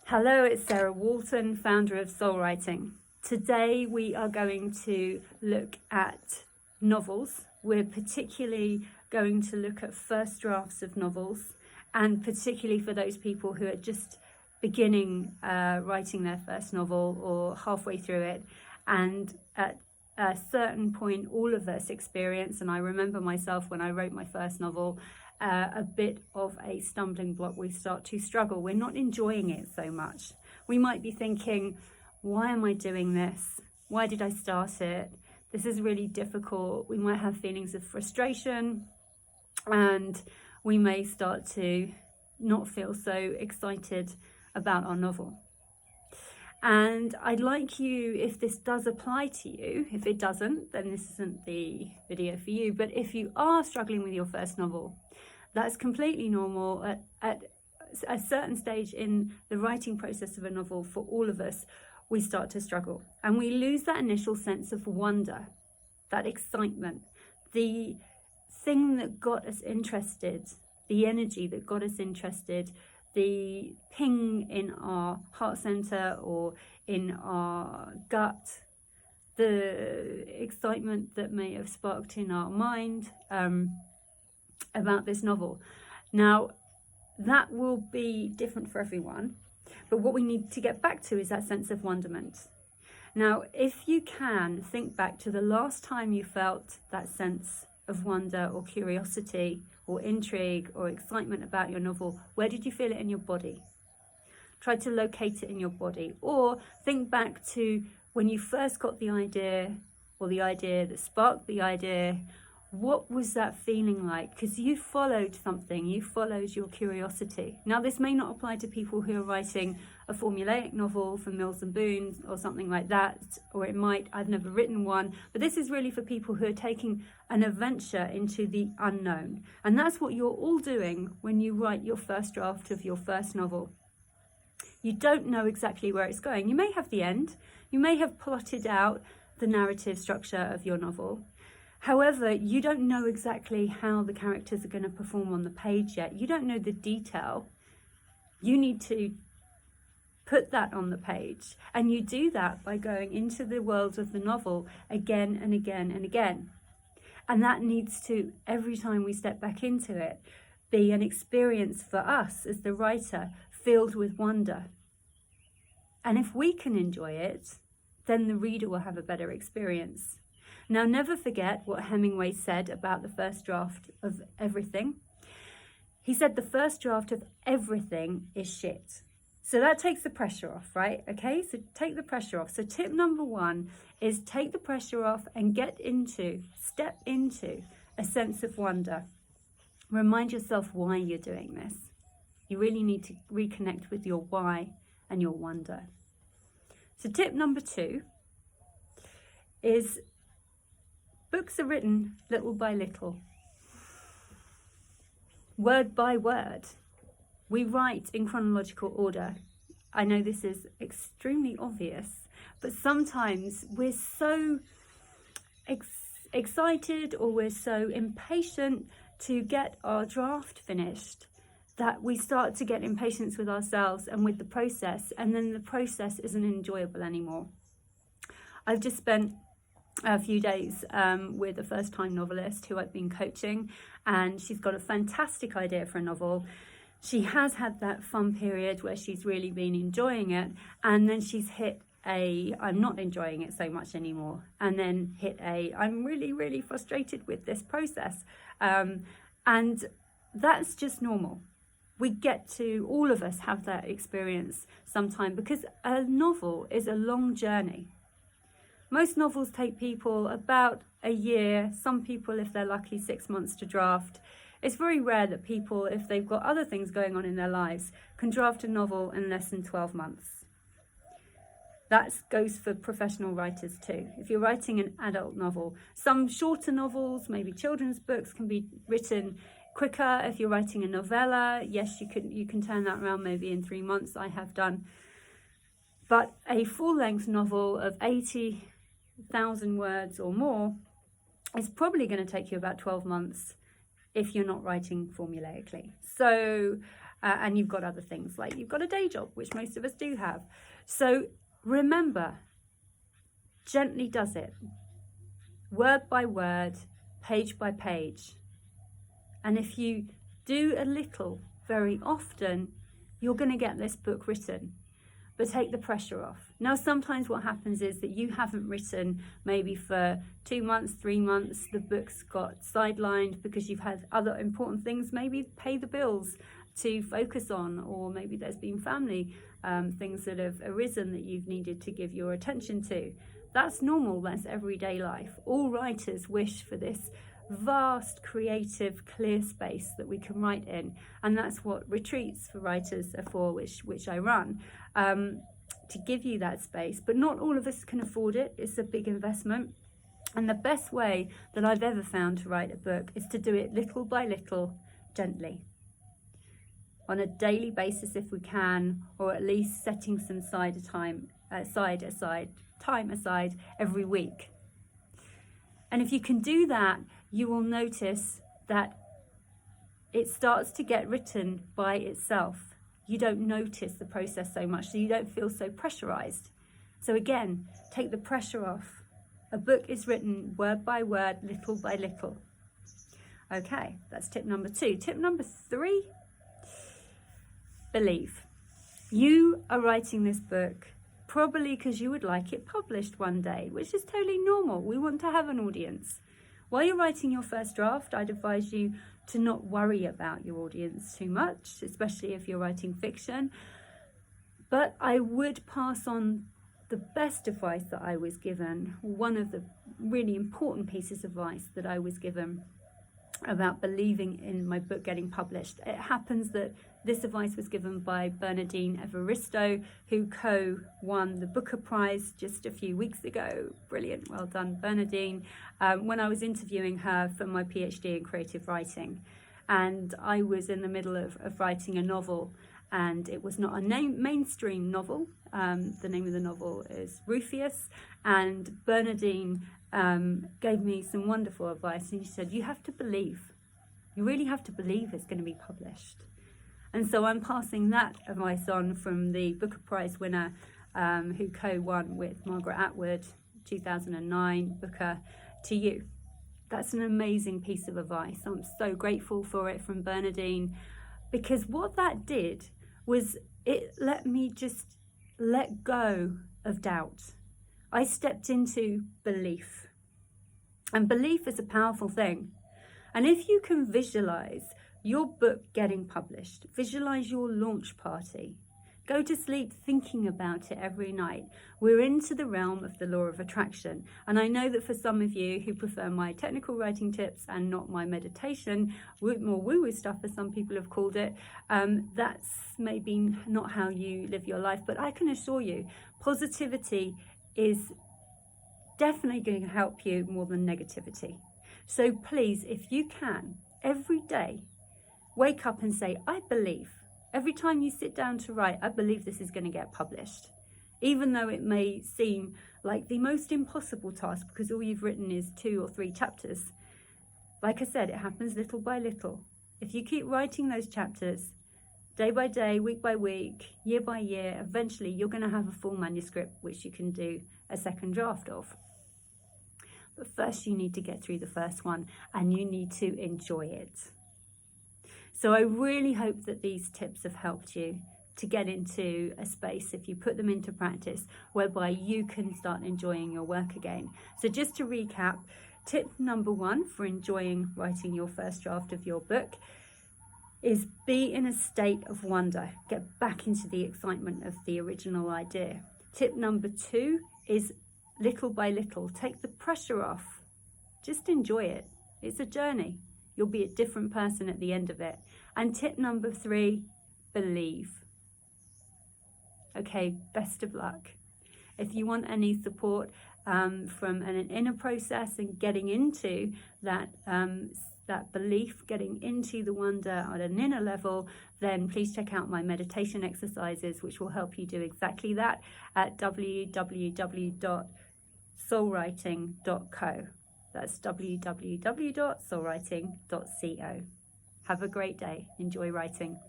Hello, it's Sarah Walton, founder of Soul Writing. Today we are going to look at novels. We're particularly going to look at first drafts of novels, and particularly for those people who are just beginning writing their first novel or halfway through it. And at a certain point, all of us experience, and I remember myself when I wrote my first novel, a bit of a stumbling block. We start to struggle. We're not enjoying it so much. We might be thinking, why am I doing this? Why did I start it? This is really difficult. We might have feelings of frustration, and we may start to not feel so excited about our novel. And I'd like you, if this does apply to you, if it doesn't, then this isn't the video for you. But if you are struggling with your first novel, that's completely normal. At a certain stage in the writing process of a novel, for all of us, we start to struggle. And we lose that initial sense of wonder, that excitement, the thing that got us interested, the energy that got us interested, the ping in our heart center or in our gut, the excitement that may have sparked in our mind about this novel. Now, that will be different for everyone, but what we need to get back to is that sense of wonderment. Now, if you can think back to the last time you felt that sense of wonder or curiosity or intrigue or excitement about your novel, where did you feel it in your body? Try to locate it in your body, or think back to when you first got the idea, or the idea that sparked the idea. What was that feeling like? Because you followed something, you followed your curiosity. Now, this may not apply to people who are writing a formulaic novel for Mills and Boon or something like that, or it might, I've never written one, but this is really for people who are taking an adventure into the unknown. And that's what you're all doing when you write your first draft of your first novel. You don't know exactly where it's going. You may have the end, you may have plotted out the narrative structure of your novel. However, you don't know exactly how the characters are going to perform on the page yet. You don't know the detail. You need to put that on the page. And you do that by going into the world of the novel again and again and again. And that needs to, every time we step back into it, be an experience for us as the writer filled with wonder. And if we can enjoy it, then the reader will have a better experience. Now, never forget what Hemingway said about the first draft of everything. He said the first draft of everything is shit. So that takes the pressure off, right? Okay, so take the pressure off. So tip number one is take the pressure off and step into a sense of wonder. Remind yourself why you're doing this. You really need to reconnect with your why and your wonder. So tip number two is books are written little by little, word by word. We write in chronological order. I know this is extremely obvious, but sometimes we're so excited or we're so impatient to get our draft finished that we start to get impatience with ourselves and with the process, and then the process isn't enjoyable anymore. I've just spent a few days with a first-time novelist who I've been coaching, and she's got a fantastic idea for a novel. She has had that fun period where she's really been enjoying it, and then she's hit I'm not enjoying it so much anymore, and then hit I'm really, really frustrated with this process. And that's just normal. All of us have that experience sometime, because a novel is a long journey. Most novels take people about a year, some people, if they're lucky, 6 months to draft. It's very rare that people, if they've got other things going on in their lives, can draft a novel in less than 12 months. That goes for professional writers too. If you're writing an adult novel, some shorter novels, maybe children's books, can be written quicker. If you're writing a novella, yes, you can turn that around maybe in 3 months. I have done. But a full-length novel of 80,000 words or more is probably going to take you about 12 months if you're not writing formulaically. So and you've got other things, like you've got a day job, which most of us do have. So remember, gently does it, word by word, page by page. And if you do a little very often, you're going to get this book written. But take the pressure off. Now, sometimes what happens is that you haven't written maybe for 2 months, 3 months, the book's got sidelined because you've had other important things, maybe pay the bills to focus on, or maybe there's been family things that have arisen that you've needed to give your attention to. That's normal, that's everyday life. All writers wish for this vast, creative, clear space that we can write in, and that's what retreats for writers are for, which I run, to give you that space. But not all of us can afford it. It's a big investment, and the best way that I've ever found to write a book is to do it little by little, gently, on a daily basis if we can, or at least setting some time aside every week. And if you can do that, you will notice that it starts to get written by itself. You don't notice the process so much, so you don't feel so pressurized. So again, take the pressure off. A book is written word by word, little by little. Okay, that's tip number 2. Tip number 3, believe. You are writing this book probably because you would like it published one day, which is totally normal. We want to have an audience. While you're writing your first draft, I'd advise you to not worry about your audience too much, especially if you're writing fiction. But I would pass on the best advice that I was given, one of the really important pieces of advice that I was given about believing in my book getting published. It happens that this advice was given by Bernardine Evaristo, who co-won the Booker Prize just a few weeks ago. Brilliant, well done, Bernardine. When I was interviewing her for my PhD in creative writing, and I was in the middle of writing a novel, and it was not a mainstream novel. The name of the novel is Rufus, and Bernardine gave me some wonderful advice, and she said, you have to believe. You really have to believe it's going to be published. And so I'm passing that advice on from the Booker Prize winner who co-won with Margaret Atwood, 2009 Booker, to you. That's an amazing piece of advice. I'm so grateful for it from Bernardine, because what that did was it let me just let go of doubt. I stepped into belief. And belief is a powerful thing. And if you can visualize your book getting published, visualize your launch party, go to sleep thinking about it every night, we're into the realm of the law of attraction. And I know that for some of you who prefer my technical writing tips and not my meditation, more woo-woo stuff, as some people have called it, that's maybe not how you live your life. But I can assure you, positivity is definitely going to help you more than negativity. So please, if you can, every day, wake up and say, I believe. Every time you sit down to write, I believe this is going to get published. Even though it may seem like the most impossible task, because all you've written is 2 or 3 chapters. Like I said, it happens little by little. If you keep writing those chapters, day by day, week by week, year by year, eventually you're going to have a full manuscript, which you can do a second draft of. But first you need to get through the first one, and you need to enjoy it. So I really hope that these tips have helped you to get into a space, if you put them into practice, whereby you can start enjoying your work again. So just to recap, tip number 1 for enjoying writing your first draft of your book is be in a state of wonder. Get back into the excitement of the original idea. Tip number 2 is little by little, take the pressure off. Just enjoy it. It's a journey. You'll be a different person at the end of it. And tip number 3, believe. Okay, best of luck. If you want any support from an inner process and getting into that belief, getting into the wonder on an inner level, then please check out my meditation exercises, which will help you do exactly that at www.soulwriting.co. That's www.soulwriting.co. Have a great day. Enjoy writing.